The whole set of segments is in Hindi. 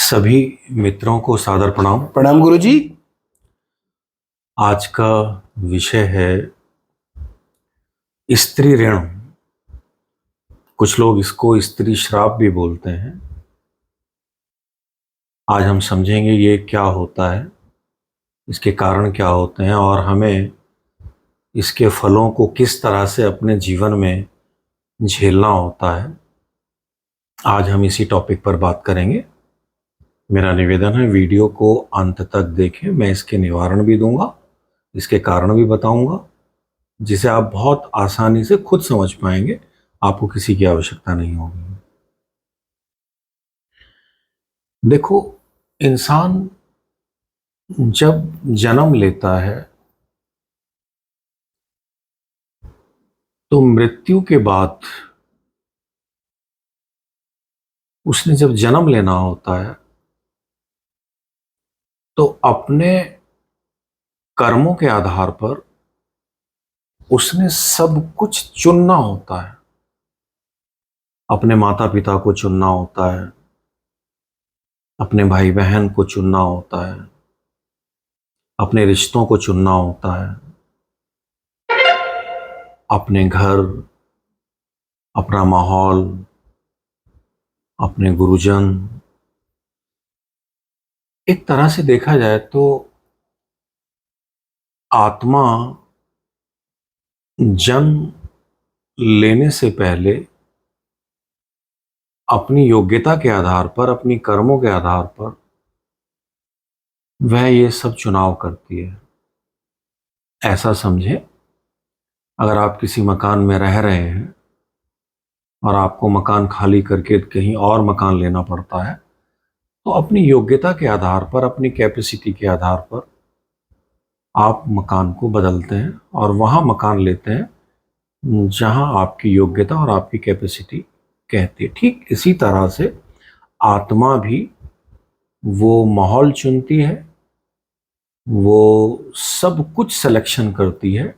सभी मित्रों को सादर प्रणाम। प्रणाम गुरुजी। आज का विषय है स्त्री ऋण। कुछ लोग इसको स्त्री श्राप भी बोलते हैं। आज हम समझेंगे ये क्या होता है, इसके कारण क्या होते हैं और हमें इसके फलों को किस तरह से अपने जीवन में झेलना होता है। आज हम इसी टॉपिक पर बात करेंगे। मेरा निवेदन है वीडियो को अंत तक देखें। मैं इसके निवारण भी दूंगा, इसके कारण भी बताऊंगा, जिसे आप बहुत आसानी से खुद समझ पाएंगे। आपको किसी की आवश्यकता नहीं होगी। देखो, इंसान जब जन्म लेता है तो मृत्यु के बाद उसने जब जन्म लेना होता है तो अपने कर्मों के आधार पर उसने सब कुछ चुनना होता है। अपने माता पिता को चुनना होता है, अपने भाई बहन को चुनना होता है, अपने रिश्तों को चुनना होता है, अपने घर, अपना माहौल, अपने गुरुजन। एक तरह से देखा जाए तो आत्मा जन्म लेने से पहले अपनी योग्यता के आधार पर, अपनी कर्मों के आधार पर वह ये सब चुनाव करती है। ऐसा समझे, अगर आप किसी मकान में रह रहे हैं और आपको मकान खाली करके कहीं और मकान लेना पड़ता है, तो अपनी योग्यता के आधार पर, अपनी कैपेसिटी के आधार पर आप मकान को बदलते हैं और वहां मकान लेते हैं जहां आपकी योग्यता और आपकी कैपेसिटी कहती है। ठीक इसी तरह से आत्मा भी वो माहौल चुनती है, वो सब कुछ सिलेक्शन करती है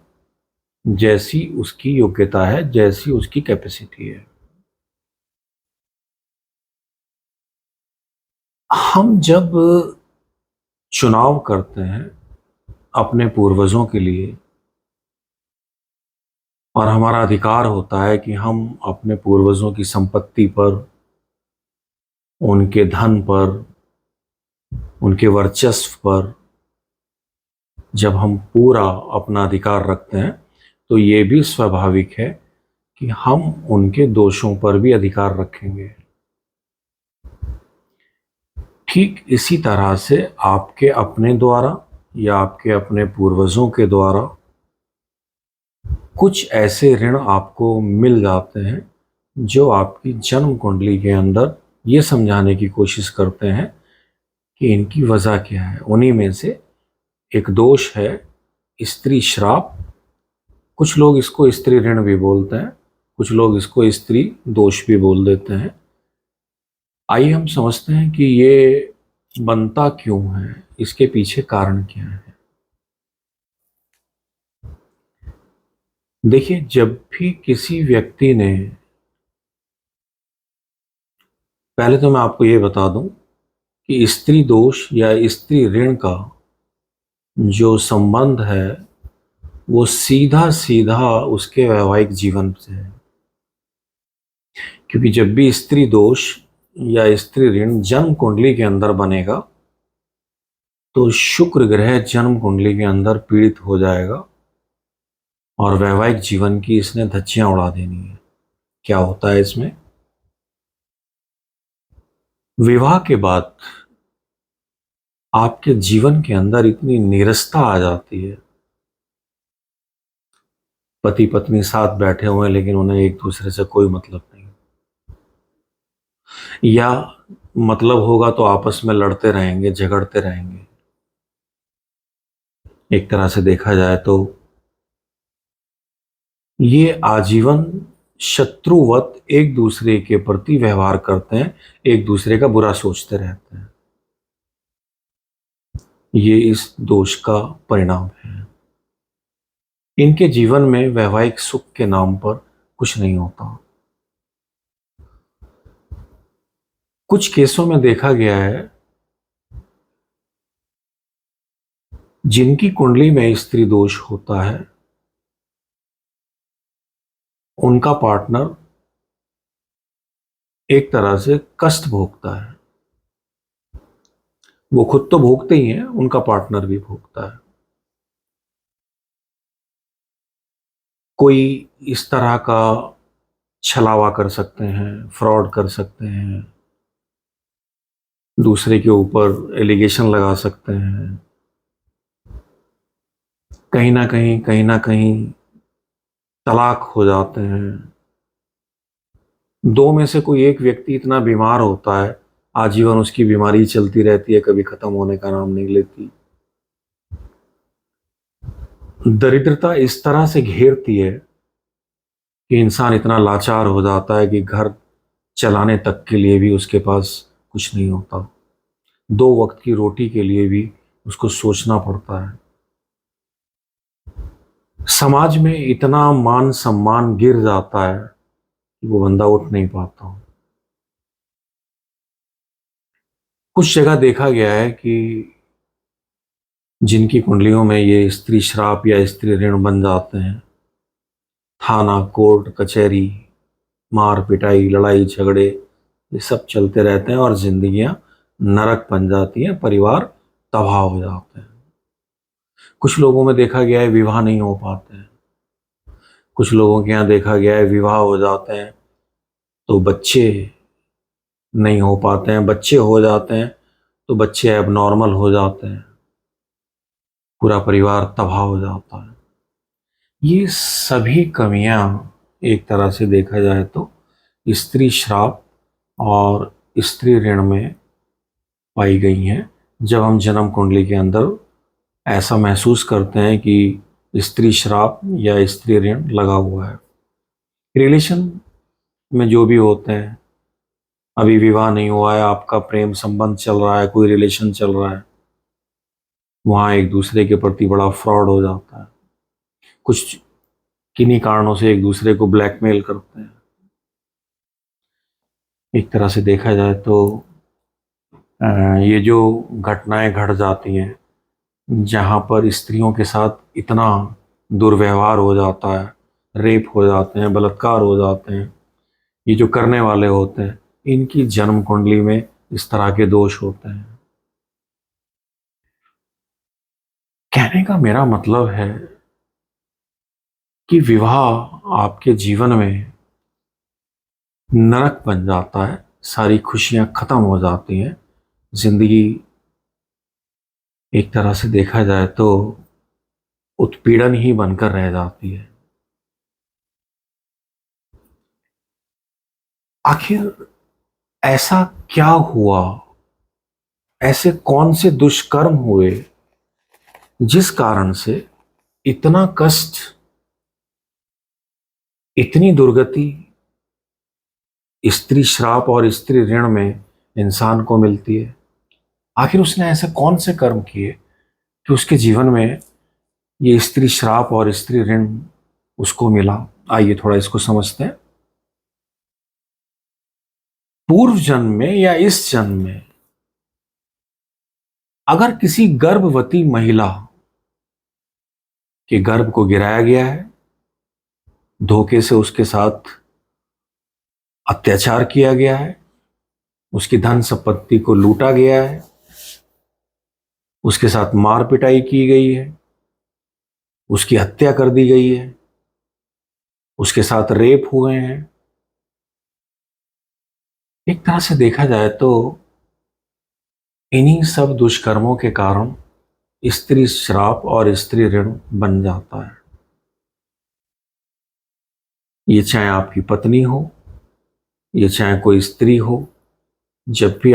जैसी उसकी योग्यता है, जैसी उसकी कैपेसिटी है। हम जब चुनाव करते हैं अपने पूर्वजों के लिए और हमारा अधिकार होता है कि हम अपने पूर्वजों की संपत्ति पर, उनके धन पर, उनके वर्चस्व पर जब हम पूरा अपना अधिकार रखते हैं तो ये भी स्वाभाविक है कि हम उनके दोषों पर भी अधिकार रखेंगे। ठीक इसी तरह से आपके अपने द्वारा या आपके अपने पूर्वजों के द्वारा कुछ ऐसे ऋण आपको मिल जाते हैं जो आपकी जन्म कुंडली के अंदर ये समझाने की कोशिश करते हैं कि इनकी वजह क्या है। उन्हीं में से एक दोष है स्त्री श्राप। कुछ लोग इसको स्त्री ऋण भी बोलते हैं, कुछ लोग इसको स्त्री दोष भी बोल देते हैं। आइए हम समझते हैं कि ये बनता क्यों है, इसके पीछे कारण क्या है। देखिए, जब भी किसी व्यक्ति ने, पहले तो मैं आपको ये बता दूं कि स्त्री दोष या स्त्री ऋण का जो संबंध है वो सीधा सीधा उसके वैवाहिक जीवन से है। क्योंकि जब भी स्त्री दोष या स्त्री ऋण जन्म कुंडली के अंदर बनेगा तो शुक्र ग्रह जन्म कुंडली के अंदर पीड़ित हो जाएगा और वैवाहिक जीवन की इसने धज्जियां उड़ा देनी है। क्या होता है इसमें, विवाह के बाद आपके जीवन के अंदर इतनी नीरसता आ जाती है। पति पत्नी साथ बैठे हुए हैं लेकिन उन्हें एक दूसरे से कोई मतलब नहीं, या मतलब होगा तो आपस में लड़ते रहेंगे, झगड़ते रहेंगे। एक तरह से देखा जाए तो ये आजीवन शत्रुवत एक दूसरे के प्रति व्यवहार करते हैं, एक दूसरे का बुरा सोचते रहते हैं। ये इस दोष का परिणाम है। इनके जीवन में वैवाहिक सुख के नाम पर कुछ नहीं होता। कुछ केसों में देखा गया है जिनकी कुंडली में स्त्री दोष होता है, उनका पार्टनर एक तरह से कष्ट भोगता है। वो खुद तो भोगते ही हैं, उनका पार्टनर भी भोगता है। कोई इस तरह का छलावा कर सकते हैं, फ्रॉड कर सकते हैं, दूसरे के ऊपर एलिगेशन लगा सकते हैं, कहीं ना कहीं तलाक हो जाते हैं। दो में से कोई एक व्यक्ति इतना बीमार होता है, आजीवन उसकी बीमारी चलती रहती है, कभी खत्म होने का नाम नहीं लेती। दरिद्रता इस तरह से घेरती है कि इंसान इतना लाचार हो जाता है कि घर चलाने तक के लिए भी उसके पास कुछ नहीं होता। दो वक्त की रोटी के लिए भी उसको सोचना पड़ता है। समाज में इतना मान सम्मान गिर जाता है कि वो बंदा उठ नहीं पाता। कुछ जगह देखा गया है कि जिनकी कुंडलियों में ये स्त्री श्राप या स्त्री ऋण बन जाते हैं, थाना, कोर्ट, कचहरी, मार पिटाई, लड़ाई झगड़े, ये सब चलते रहते हैं और जिंदगियां नरक बन जाती हैं, परिवार तबाह हो जाते हैं। कुछ लोगों में देखा गया है विवाह नहीं हो पाते हैं। कुछ लोगों के यहाँ देखा गया है विवाह हो जाते हैं तो बच्चे नहीं हो पाते हैं, बच्चे हो जाते हैं तो बच्चे एबनॉर्मल हो जाते हैं, पूरा परिवार तबाह हो जाता है। ये सभी कमियां एक तरह से देखा जाए तो स्त्री श्राप और स्त्री ऋण में पाई गई हैं। जब हम जन्म कुंडली के अंदर ऐसा महसूस करते हैं कि स्त्री श्राप या स्त्री ऋण लगा हुआ है। रिलेशन में जो भी होते हैं, अभी विवाह नहीं हुआ है, आपका प्रेम संबंध चल रहा है, कोई रिलेशन चल रहा है, वहाँ एक दूसरे के प्रति बड़ा फ्रॉड हो जाता है। कुछ किन्हीं कारणों से एक दूसरे को ब्लैकमेल करते हैं। एक तरह से देखा जाए तो ये जो घटनाएं घट जाती हैं, जहाँ पर स्त्रियों के साथ इतना दुर्व्यवहार हो जाता है, रेप हो जाते हैं, बलात्कार हो जाते हैं, ये जो करने वाले होते हैं, इनकी जन्म कुंडली में इस तरह के दोष होते हैं। कहने का मेरा मतलब है कि विवाह आपके जीवन में नरक बन जाता है, सारी खुशियां खत्म हो जाती हैं, जिंदगी एक तरह से देखा जाए तो उत्पीड़न ही बनकर रह जाती है। आखिर ऐसा क्या हुआ, ऐसे कौन से दुष्कर्म हुए जिस कारण से इतना कष्ट, इतनी दुर्गति स्त्री श्राप और स्त्री ऋण में इंसान को मिलती है? आखिर उसने ऐसे कौन से कर्म किए कि उसके जीवन में ये स्त्री श्राप और स्त्री ऋण उसको मिला? आइए थोड़ा इसको समझते हैं। पूर्व जन्म में या इस जन्म में अगर किसी गर्भवती महिला के गर्भ को गिराया गया है, धोखे से उसके साथ अत्याचार किया गया है, उसकी धन संपत्ति को लूटा गया है, उसके साथ मार पिटाई की गई है, उसकी हत्या कर दी गई है, उसके साथ रेप हुए हैं, एक तरह से देखा जाए तो इन्हीं सब दुष्कर्मों के कारण स्त्री श्राप और स्त्री ऋण बन जाता है। ये चाहे आपकी पत्नी हो, ये चाहे कोई स्त्री हो, जब भी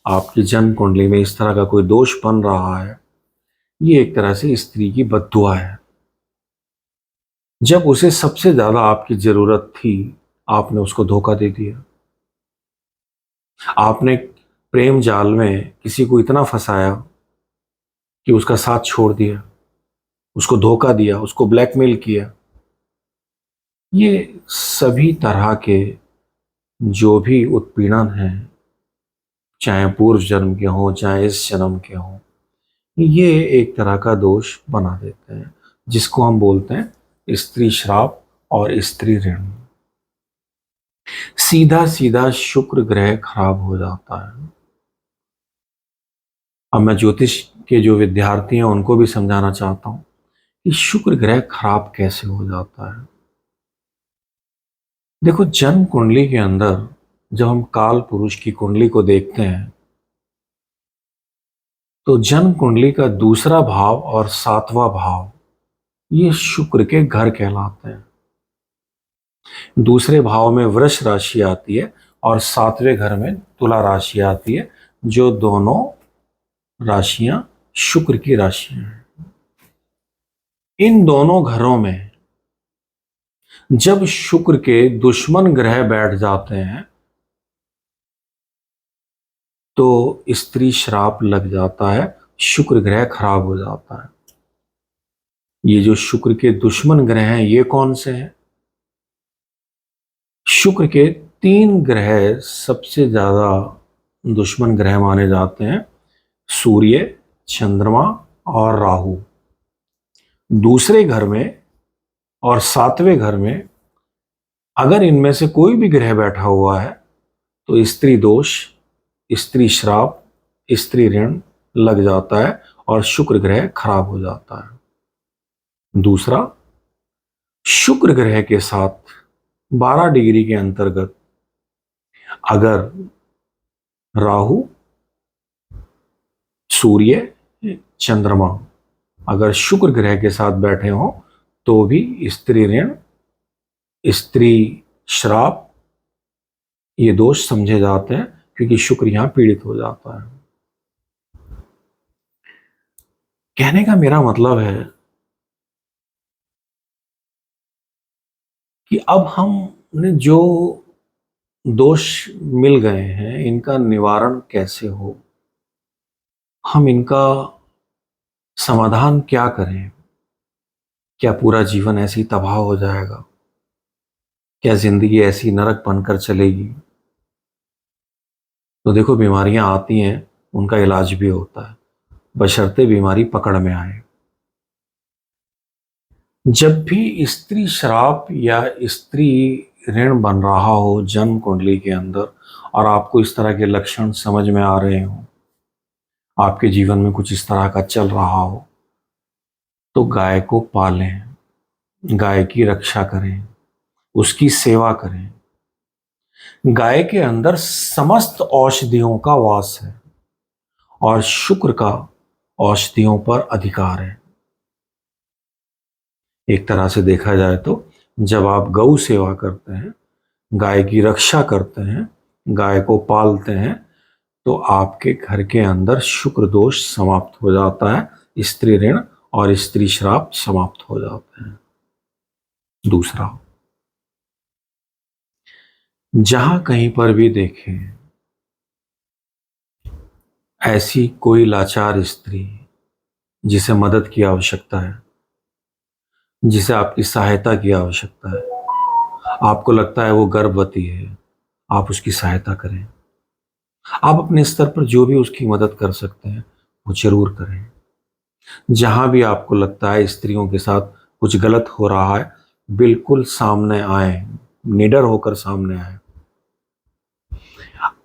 आपकी जन्म कुंडली में इस तरह का कोई दोष बन रहा है, ये एक तरह से स्त्री की बद्दुआ है। जब उसे सबसे ज्यादा आपकी जरूरत थी, आपने उसको धोखा दे दिया। आपने प्रेम जाल में किसी को इतना फंसाया कि उसका साथ छोड़ दिया, उसको धोखा दिया, उसको ब्लैकमेल किया। ये सभी तरह के जो भी उत्पीड़न हैं, चाहे पूर्व जन्म के हों चाहे इस जन्म के हों, ये एक तरह का दोष बना देते हैं, जिसको हम बोलते हैं स्त्री श्राप और स्त्री ऋण। सीधा सीधा शुक्र ग्रह खराब हो जाता है। अब मैं ज्योतिष के जो विद्यार्थी हैं उनको भी समझाना चाहता हूं कि शुक्र ग्रह खराब कैसे हो जाता है। देखो, जन्म कुंडली के अंदर जब हम काल पुरुष की कुंडली को देखते हैं तो जन्म कुंडली का दूसरा भाव और सातवां भाव ये शुक्र के घर कहलाते हैं। दूसरे भाव में वृष राशि आती है और सातवें घर में तुला राशि आती है, जो दोनों राशियां शुक्र की राशियां हैं। इन दोनों घरों में जब शुक्र के दुश्मन ग्रह बैठ जाते हैं तो स्त्री श्राप लग जाता है, शुक्र ग्रह खराब हो जाता है। ये जो शुक्र के दुश्मन ग्रह हैं ये कौन से हैं? शुक्र के 3 ग्रह सबसे ज्यादा दुश्मन ग्रह माने जाते हैं, सूर्य, चंद्रमा और राहु। दूसरे घर में और सातवें घर में अगर इनमें से कोई भी ग्रह बैठा हुआ है तो स्त्री दोष, स्त्री श्राप, स्त्री ऋण लग जाता है और शुक्र ग्रह खराब हो जाता है। दूसरा, शुक्र ग्रह के साथ 12 डिग्री के अंतर्गत अगर राहु, सूर्य, चंद्रमा अगर शुक्र ग्रह के साथ बैठे हों तो भी स्त्री ऋण, स्त्री श्राप ये दोष समझे जाते हैं, क्योंकि शुक्र यहां पीड़ित हो जाता है। कहने का मेरा मतलब है कि अब हमने जो दोष मिल गए हैं इनका निवारण कैसे हो, हम इनका समाधान क्या करें? क्या पूरा जीवन ऐसी तबाह हो जाएगा? क्या जिंदगी ऐसी नरक बनकर चलेगी? तो देखो, बीमारियां आती हैं, उनका इलाज भी होता है, बशर्ते बीमारी पकड़ में आए। जब भी स्त्री श्राप या स्त्री ऋण बन रहा हो जन्म कुंडली के अंदर और आपको इस तरह के लक्षण समझ में आ रहे हो, आपके जीवन में कुछ इस तरह का चल रहा हो, तो गाय को पालें, गाय की रक्षा करें, उसकी सेवा करें। गाय के अंदर समस्त औषधियों का वास है और शुक्र का औषधियों पर अधिकार है। एक तरह से देखा जाए तो जब आप गौ सेवा करते हैं, गाय की रक्षा करते हैं, गाय को पालते हैं, तो आपके घर के अंदर शुक्र दोष समाप्त हो जाता है, स्त्री ऋण और स्त्री श्राप समाप्त हो जाते हैं। दूसरा, जहां कहीं पर भी देखें ऐसी कोई लाचार स्त्री जिसे मदद की आवश्यकता है, जिसे आपकी सहायता की आवश्यकता है, आपको लगता है वो गर्भवती है, आप उसकी सहायता करें। आप अपने स्तर पर जो भी उसकी मदद कर सकते हैं वो जरूर करें। जहां भी आपको लगता है स्त्रियों के साथ कुछ गलत हो रहा है, बिल्कुल सामने आए, निडर होकर सामने आए,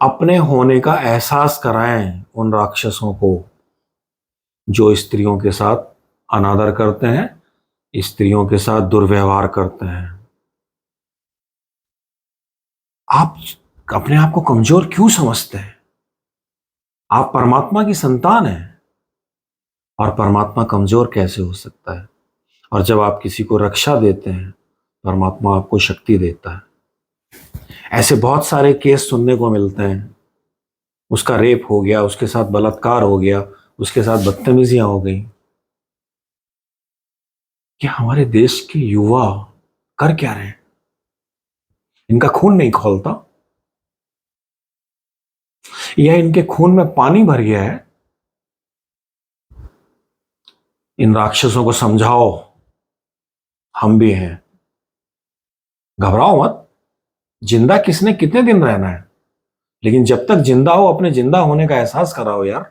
अपने होने का एहसास कराएं उन राक्षसों को जो स्त्रियों के साथ अनादर करते हैं, स्त्रियों के साथ दुर्व्यवहार करते हैं। आप अपने आप को कमजोर क्यों समझते हैं? आप परमात्मा की संतान हैं और परमात्मा कमजोर कैसे हो सकता है? और जब आप किसी को रक्षा देते हैं, परमात्मा आपको शक्ति देता है। ऐसे बहुत सारे केस सुनने को मिलते हैं, उसका रेप हो गया, उसके साथ बलात्कार हो गया, उसके साथ बदतमीजियां हो गई। कि हमारे देश के युवा कर क्या रहे हैं? इनका खून नहीं खौलता या इनके खून में पानी भर गया है? इन राक्षसों को समझाओ, हम भी हैं, घबराओ मत। जिंदा किसने कितने दिन रहना है? लेकिन जब तक जिंदा हो अपने जिंदा होने का एहसास कराओ यार।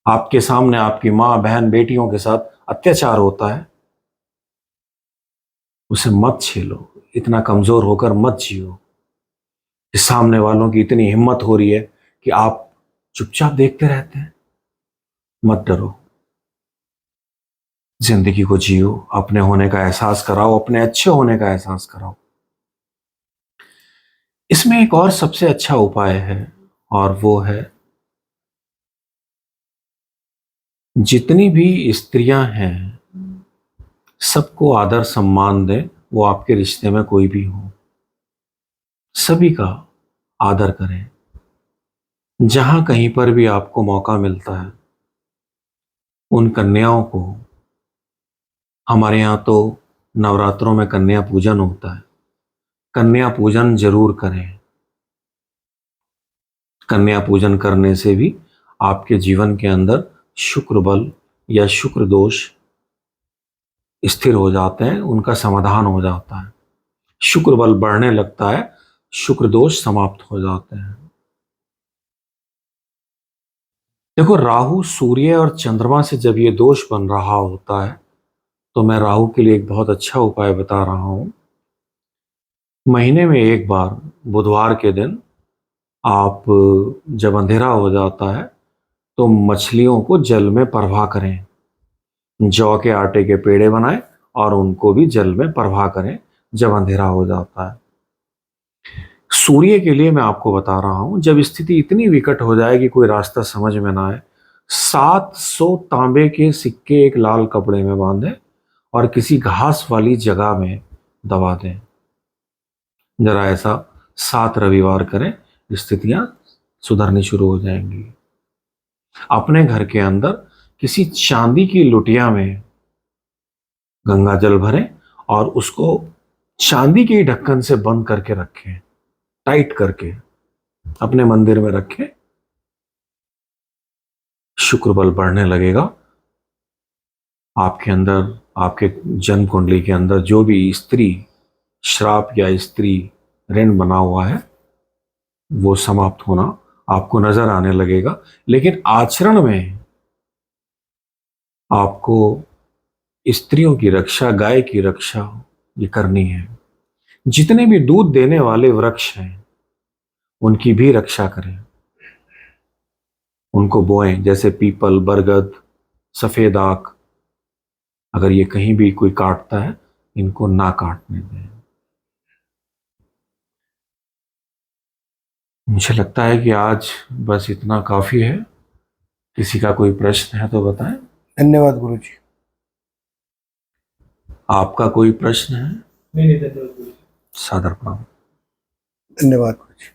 आपके सामने आपकी माँ बहन बेटियों के साथ अत्याचार होता है, उसे मत झेलो, इतना कमजोर होकर मत जियो कि सामने वालों की इतनी हिम्मत हो रही है कि आप चुपचाप देखते रहते हैं। मत डरो, जिंदगी को जियो, अपने होने का एहसास कराओ, अपने अच्छे होने का एहसास कराओ। इसमें एक और सबसे अच्छा उपाय है, और वो है जितनी भी स्त्रियां हैं सबको आदर सम्मान दें, वो आपके रिश्ते में कोई भी हो, सभी का आदर करें। जहां कहीं पर भी आपको मौका मिलता है उन कन्याओं को, हमारे यहाँ तो नवरात्रों में कन्या पूजन होता है, कन्या पूजन जरूर करें। कन्या पूजन करने से भी आपके जीवन के अंदर शुक्र बल या शुक्र दोष स्थिर हो जाते हैं, उनका समाधान हो जाता है, शुक्र बल बढ़ने लगता है, शुक्र दोष समाप्त हो जाते हैं। देखो, राहु सूर्य और चंद्रमा से जब ये दोष बन रहा होता है तो मैं राहु के लिए एक बहुत अच्छा उपाय बता रहा हूं। महीने में एक बार बुधवार के दिन आप, जब अंधेरा हो जाता है तो मछलियों को जल में प्रवाह करें, जौ के आटे के पेड़े बनाएं और उनको भी जल में प्रवाह करें जब अंधेरा हो जाता है। सूर्य के लिए मैं आपको बता रहा हूं, जब स्थिति इतनी विकट हो जाए कि कोई रास्ता समझ में ना आए, 700 तांबे के सिक्के एक लाल कपड़े में बांधें और किसी घास वाली जगह में दबा दें। जरा ऐसा 7 रविवार करें, स्थितियां सुधरनी शुरू हो जाएंगी। अपने घर के अंदर किसी चांदी की लुटिया में गंगा जल भरें और उसको चांदी के ढक्कन से बंद करके रखें, टाइट करके अपने मंदिर में रखें। शुक्र बल बढ़ने लगेगा। आपके अंदर, आपके जन्म कुंडली के अंदर जो भी स्त्री श्राप या स्त्री ऋण बना हुआ है वो समाप्त होना आपको नजर आने लगेगा। लेकिन आचरण में आपको स्त्रियों की रक्षा, गाय की रक्षा ये करनी है। जितने भी दूध देने वाले वृक्ष हैं उनकी भी रक्षा करें, उनको बोएं, जैसे पीपल, बरगद, सफेद आक। अगर ये कहीं भी कोई काटता है इनको ना काटने दें। मुझे लगता है कि आज बस इतना काफी है। किसी का कोई प्रश्न है तो बताएं। धन्यवाद गुरुजी। आपका कोई प्रश्न है? नहीं नहीं, धन्यवाद गुरु जी। सादर प्रणाम। धन्यवाद गुरुजी।